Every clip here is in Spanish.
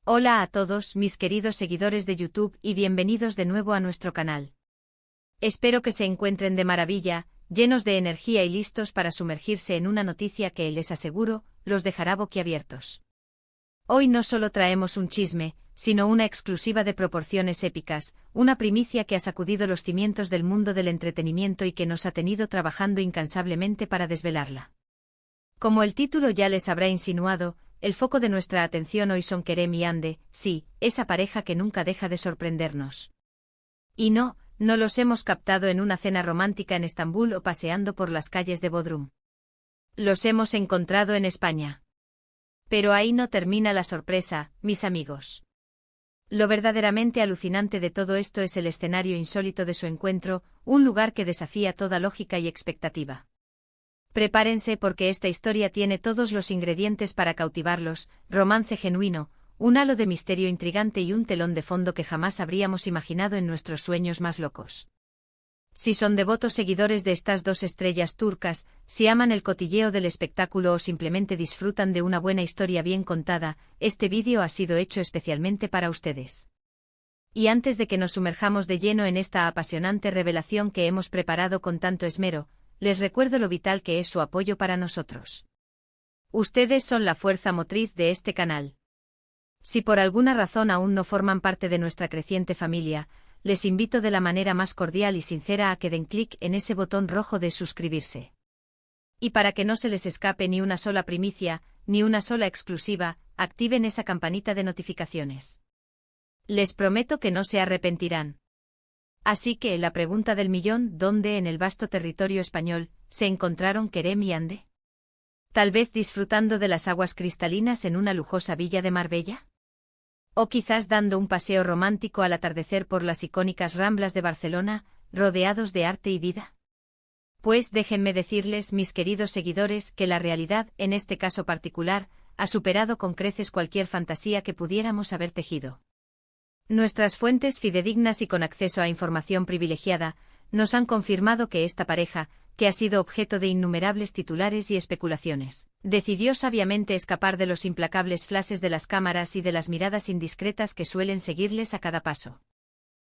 Hola a todos mis queridos seguidores de YouTube y bienvenidos de nuevo a nuestro canal. Espero que se encuentren de maravilla, llenos de energía y listos para sumergirse en una noticia que, les aseguro, los dejará boquiabiertos. Hoy no solo traemos un chisme, sino una exclusiva de proporciones épicas, una primicia que ha sacudido los cimientos del mundo del entretenimiento y que nos ha tenido trabajando incansablemente para desvelarla. Como el título ya les habrá insinuado, el foco de nuestra atención hoy son Kerem y Hande, sí, esa pareja que nunca deja de sorprendernos. Y no los hemos captado en una cena romántica en Estambul o paseando por las calles de Bodrum. Los hemos encontrado en España. Pero ahí no termina la sorpresa, mis amigos. Lo verdaderamente alucinante de todo esto es el escenario insólito de su encuentro, un lugar que desafía toda lógica y expectativa. Prepárense porque esta historia tiene todos los ingredientes para cautivarlos: romance genuino, un halo de misterio intrigante y un telón de fondo que jamás habríamos imaginado en nuestros sueños más locos. Si son devotos seguidores de estas dos estrellas turcas, si aman el cotilleo del espectáculo o simplemente disfrutan de una buena historia bien contada, este vídeo ha sido hecho especialmente para ustedes. Y antes de que nos sumerjamos de lleno en esta apasionante revelación que hemos preparado con tanto esmero, les recuerdo lo vital que es su apoyo para nosotros. Ustedes son la fuerza motriz de este canal. Si por alguna razón aún no forman parte de nuestra creciente familia, les invito de la manera más cordial y sincera a que den clic en ese botón rojo de suscribirse. Y para que no se les escape ni una sola primicia, ni una sola exclusiva, activen esa campanita de notificaciones. Les prometo que no se arrepentirán. Así que, la pregunta del millón: ¿dónde en el vasto territorio español se encontraron Kerem y Hande? ¿Tal vez disfrutando de las aguas cristalinas en una lujosa villa de Marbella? ¿O quizás dando un paseo romántico al atardecer por las icónicas Ramblas de Barcelona, rodeados de arte y vida? Pues déjenme decirles, mis queridos seguidores, que la realidad, en este caso particular, ha superado con creces cualquier fantasía que pudiéramos haber tejido. Nuestras fuentes fidedignas y con acceso a información privilegiada, nos han confirmado que esta pareja, que ha sido objeto de innumerables titulares y especulaciones, decidió sabiamente escapar de los implacables flashes de las cámaras y de las miradas indiscretas que suelen seguirles a cada paso.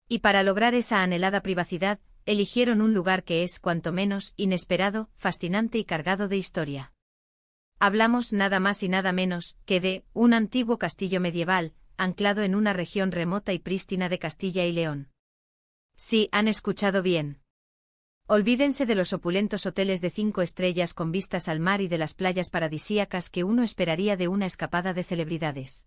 Y para lograr esa anhelada privacidad, eligieron un lugar que es, cuanto menos, inesperado, fascinante y cargado de historia. Hablamos nada más y nada menos que de un antiguo castillo medieval, anclado en una región remota y prístina de Castilla y León. Sí, han escuchado bien. Olvídense de los opulentos hoteles de 5 estrellas con vistas al mar y de las playas paradisíacas que uno esperaría de una escapada de celebridades.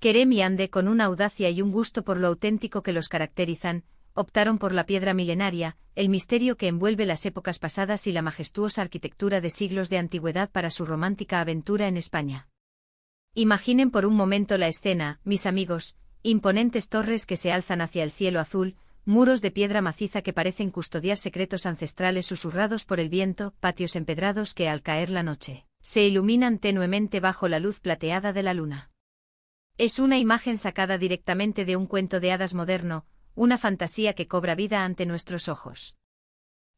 Kerem y Hande, con una audacia y un gusto por lo auténtico que los caracterizan, optaron por la piedra milenaria, el misterio que envuelve las épocas pasadas y la majestuosa arquitectura de siglos de antigüedad para su romántica aventura en España. Imaginen por un momento la escena, mis amigos: imponentes torres que se alzan hacia el cielo azul, muros de piedra maciza que parecen custodiar secretos ancestrales susurrados por el viento, patios empedrados que, al caer la noche, se iluminan tenuemente bajo la luz plateada de la luna. Es una imagen sacada directamente de un cuento de hadas moderno, una fantasía que cobra vida ante nuestros ojos.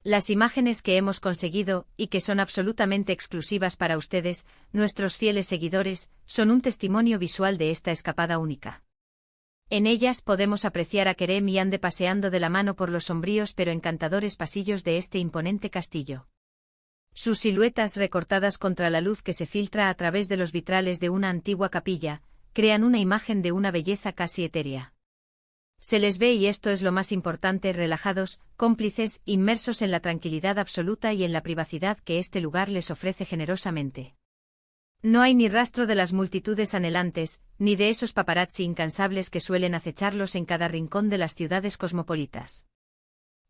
Las imágenes que hemos conseguido, y que son absolutamente exclusivas para ustedes, nuestros fieles seguidores, son un testimonio visual de esta escapada única. En ellas podemos apreciar a Kerem y Hande paseando de la mano por los sombríos pero encantadores pasillos de este imponente castillo. Sus siluetas, recortadas contra la luz que se filtra a través de los vitrales de una antigua capilla, crean una imagen de una belleza casi etérea. Se les ve, y esto es lo más importante, relajados, cómplices, inmersos en la tranquilidad absoluta y en la privacidad que este lugar les ofrece generosamente. No hay ni rastro de las multitudes anhelantes, ni de esos paparazzi incansables que suelen acecharlos en cada rincón de las ciudades cosmopolitas.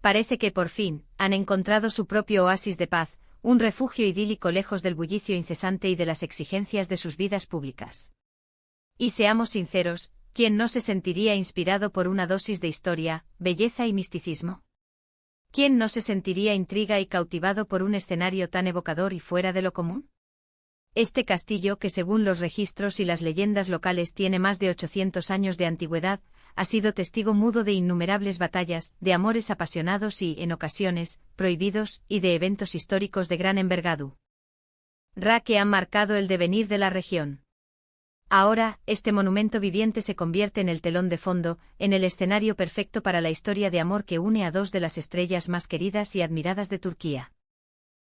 Parece que por fin han encontrado su propio oasis de paz, un refugio idílico lejos del bullicio incesante y de las exigencias de sus vidas públicas. Y seamos sinceros, ¿quién no se sentiría inspirado por una dosis de historia, belleza y misticismo? ¿Quién no se sentiría intriga y cautivado por un escenario tan evocador y fuera de lo común? Este castillo, que según los registros y las leyendas locales tiene más de 800 años de antigüedad, ha sido testigo mudo de innumerables batallas, de amores apasionados y, en ocasiones, prohibidos, y de eventos históricos de gran envergadura que han marcado el devenir de la región. Ahora, este monumento viviente se convierte en el telón de fondo, en el escenario perfecto para la historia de amor que une a dos de las estrellas más queridas y admiradas de Turquía.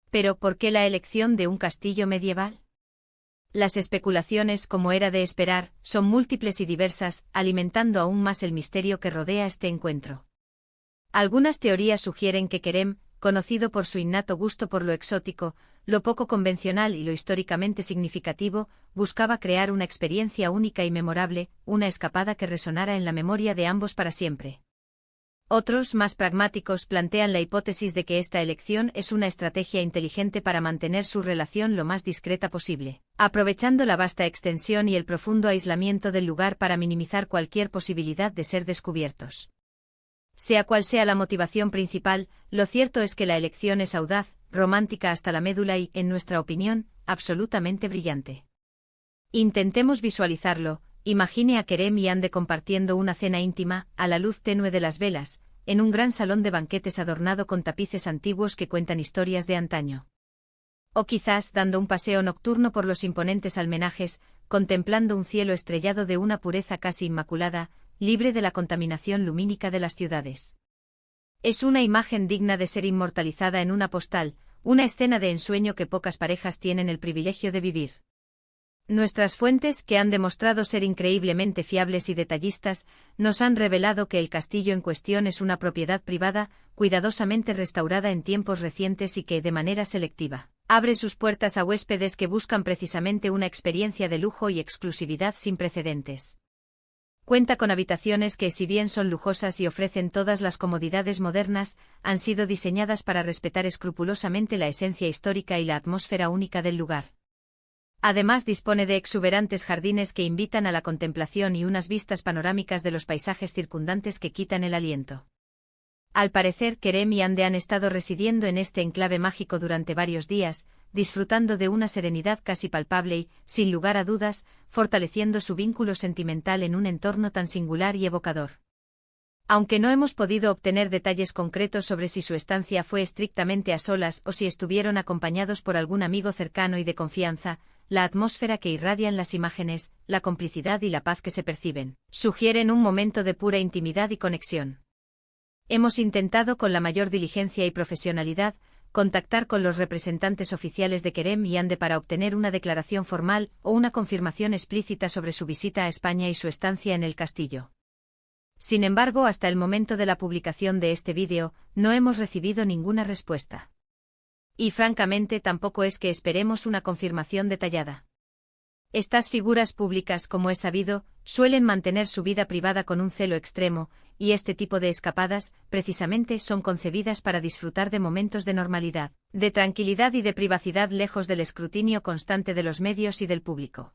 Pero, ¿por qué la elección de un castillo medieval? Las especulaciones, como era de esperar, son múltiples y diversas, alimentando aún más el misterio que rodea este encuentro. Algunas teorías sugieren que Kerem, conocido por su innato gusto por lo exótico, lo poco convencional y lo históricamente significativo, buscaba crear una experiencia única y memorable, una escapada que resonara en la memoria de ambos para siempre. Otros, más pragmáticos, plantean la hipótesis de que esta elección es una estrategia inteligente para mantener su relación lo más discreta posible, aprovechando la vasta extensión y el profundo aislamiento del lugar para minimizar cualquier posibilidad de ser descubiertos. Sea cual sea la motivación principal, lo cierto es que la elección es audaz, romántica hasta la médula y, en nuestra opinión, absolutamente brillante. Intentemos visualizarlo. Imagine a Kerem y Hande compartiendo una cena íntima, a la luz tenue de las velas, en un gran salón de banquetes adornado con tapices antiguos que cuentan historias de antaño. O quizás dando un paseo nocturno por los imponentes almenajes, contemplando un cielo estrellado de una pureza casi inmaculada, libre de la contaminación lumínica de las ciudades. Es una imagen digna de ser inmortalizada en una postal, una escena de ensueño que pocas parejas tienen el privilegio de vivir. Nuestras fuentes, que han demostrado ser increíblemente fiables y detallistas, nos han revelado que el castillo en cuestión es una propiedad privada, cuidadosamente restaurada en tiempos recientes y que, de manera selectiva, abre sus puertas a huéspedes que buscan precisamente una experiencia de lujo y exclusividad sin precedentes. Cuenta con habitaciones que, si bien son lujosas y ofrecen todas las comodidades modernas, han sido diseñadas para respetar escrupulosamente la esencia histórica y la atmósfera única del lugar. Además dispone de exuberantes jardines que invitan a la contemplación y unas vistas panorámicas de los paisajes circundantes que quitan el aliento. Al parecer, Kerem y Hande han estado residiendo en este enclave mágico durante varios días, disfrutando de una serenidad casi palpable y, sin lugar a dudas, fortaleciendo su vínculo sentimental en un entorno tan singular y evocador. Aunque no hemos podido obtener detalles concretos sobre si su estancia fue estrictamente a solas o si estuvieron acompañados por algún amigo cercano y de confianza, la atmósfera que irradian las imágenes, la complicidad y la paz que se perciben, sugieren un momento de pura intimidad y conexión. Hemos intentado con la mayor diligencia y profesionalidad contactar con los representantes oficiales de Kerem y Hande para obtener una declaración formal o una confirmación explícita sobre su visita a España y su estancia en el castillo. Sin embargo, hasta el momento de la publicación de este vídeo, no hemos recibido ninguna respuesta. Y francamente tampoco es que esperemos una confirmación detallada. Estas figuras públicas, como es sabido, suelen mantener su vida privada con un celo extremo, y este tipo de escapadas, precisamente, son concebidas para disfrutar de momentos de normalidad, de tranquilidad y de privacidad lejos del escrutinio constante de los medios y del público.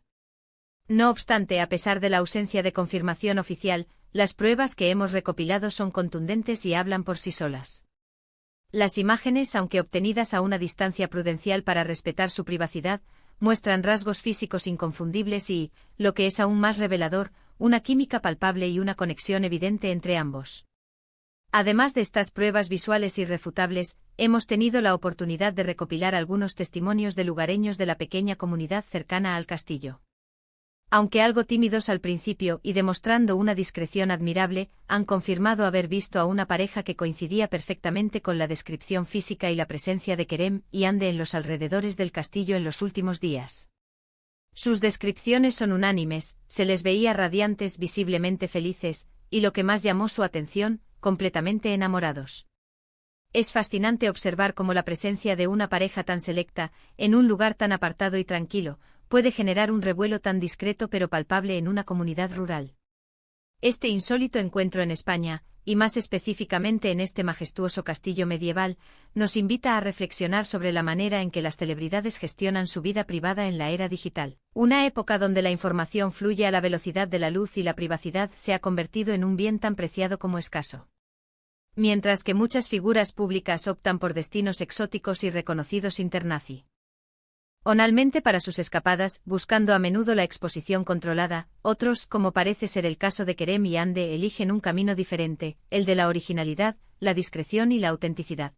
No obstante, a pesar de la ausencia de confirmación oficial, las pruebas que hemos recopilado son contundentes y hablan por sí solas. Las imágenes, aunque obtenidas a una distancia prudencial para respetar su privacidad, muestran rasgos físicos inconfundibles y, lo que es aún más revelador, una química palpable y una conexión evidente entre ambos. Además de estas pruebas visuales irrefutables, hemos tenido la oportunidad de recopilar algunos testimonios de lugareños de la pequeña comunidad cercana al castillo. Aunque algo tímidos al principio y demostrando una discreción admirable, han confirmado haber visto a una pareja que coincidía perfectamente con la descripción física y la presencia de Kerem y Hande en los alrededores del castillo en los últimos días. Sus descripciones son unánimes, se les veía radiantes, visiblemente felices, y lo que más llamó su atención, completamente enamorados. Es fascinante observar cómo la presencia de una pareja tan selecta, en un lugar tan apartado y tranquilo, puede generar un revuelo tan discreto pero palpable en una comunidad rural. Este insólito encuentro en España, y más específicamente en este majestuoso castillo medieval, nos invita a reflexionar sobre la manera en que las celebridades gestionan su vida privada en la era digital. Una época donde la información fluye a la velocidad de la luz y la privacidad se ha convertido en un bien tan preciado como escaso. Mientras que muchas figuras públicas optan por destinos exóticos y reconocidos internacionalmente para sus escapadas, buscando a menudo la exposición controlada, otros, como parece ser el caso de Kerem y Hande, eligen un camino diferente, el de la originalidad, la discreción y la autenticidad.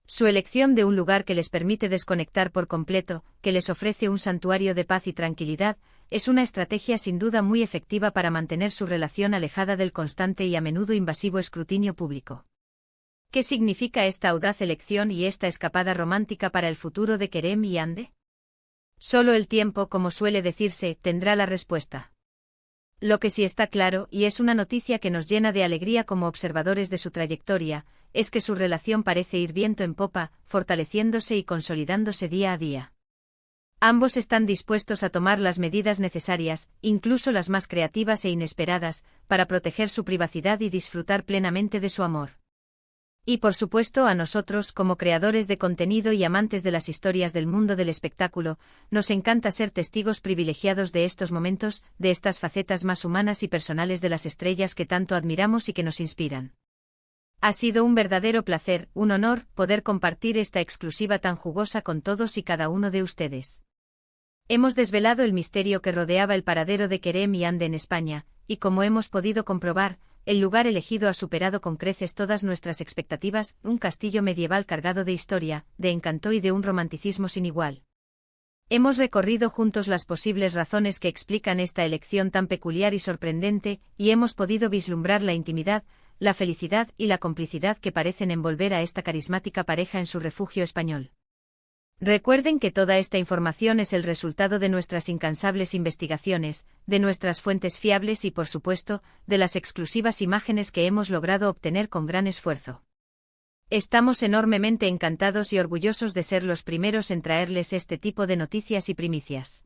Su elección de un lugar que les permite desconectar por completo, que les ofrece un santuario de paz y tranquilidad, es una estrategia sin duda muy efectiva para mantener su relación alejada del constante y a menudo invasivo escrutinio público. ¿Qué significa esta audaz elección y esta escapada romántica para el futuro de Kerem y Hande? Solo el tiempo, como suele decirse, tendrá la respuesta. Lo que sí está claro, y es una noticia que nos llena de alegría como observadores de su trayectoria, es que su relación parece ir viento en popa, fortaleciéndose y consolidándose día a día. Ambos están dispuestos a tomar las medidas necesarias, incluso las más creativas e inesperadas, para proteger su privacidad y disfrutar plenamente de su amor. Y por supuesto a nosotros, como creadores de contenido y amantes de las historias del mundo del espectáculo, nos encanta ser testigos privilegiados de estos momentos, de estas facetas más humanas y personales de las estrellas que tanto admiramos y que nos inspiran. Ha sido un verdadero placer, un honor, poder compartir esta exclusiva tan jugosa con todos y cada uno de ustedes. Hemos desvelado el misterio que rodeaba el paradero de Kerem y Hande en España, y como hemos podido comprobar, el lugar elegido ha superado con creces todas nuestras expectativas, un castillo medieval cargado de historia, de encanto y de un romanticismo sin igual. Hemos recorrido juntos las posibles razones que explican esta elección tan peculiar y sorprendente, y hemos podido vislumbrar la intimidad, la felicidad y la complicidad que parecen envolver a esta carismática pareja en su refugio español. Recuerden que toda esta información es el resultado de nuestras incansables investigaciones, de nuestras fuentes fiables y, por supuesto, de las exclusivas imágenes que hemos logrado obtener con gran esfuerzo. Estamos enormemente encantados y orgullosos de ser los primeros en traerles este tipo de noticias y primicias.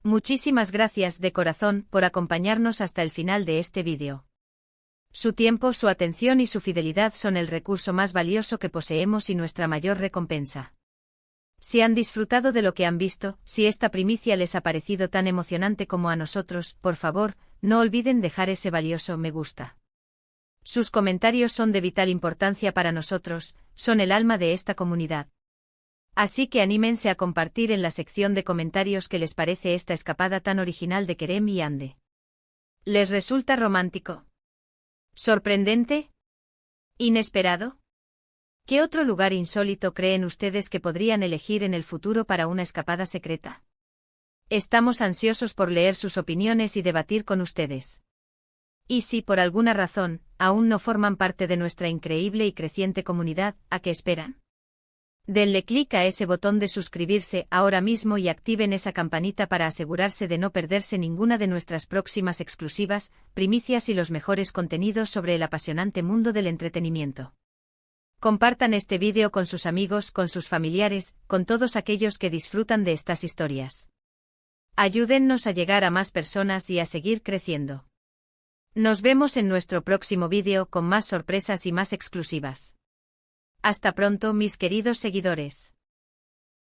Muchísimas gracias de corazón por acompañarnos hasta el final de este vídeo. Su tiempo, su atención y su fidelidad son el recurso más valioso que poseemos y nuestra mayor recompensa. Si han disfrutado de lo que han visto, si esta primicia les ha parecido tan emocionante como a nosotros, por favor, no olviden dejar ese valioso me gusta. Sus comentarios son de vital importancia para nosotros, son el alma de esta comunidad. Así que anímense a compartir en la sección de comentarios qué les parece esta escapada tan original de Kerem y Hande. ¿Les resulta romántico? ¿Sorprendente? ¿Inesperado? ¿Qué otro lugar insólito creen ustedes que podrían elegir en el futuro para una escapada secreta? Estamos ansiosos por leer sus opiniones y debatir con ustedes. Y si por alguna razón, aún no forman parte de nuestra increíble y creciente comunidad, ¿a qué esperan? Denle clic a ese botón de suscribirse ahora mismo y activen esa campanita para asegurarse de no perderse ninguna de nuestras próximas exclusivas, primicias y los mejores contenidos sobre el apasionante mundo del entretenimiento. Compartan este vídeo con sus amigos, con sus familiares, con todos aquellos que disfrutan de estas historias. Ayúdennos a llegar a más personas y a seguir creciendo. Nos vemos en nuestro próximo vídeo con más sorpresas y más exclusivas. Hasta pronto, mis queridos seguidores.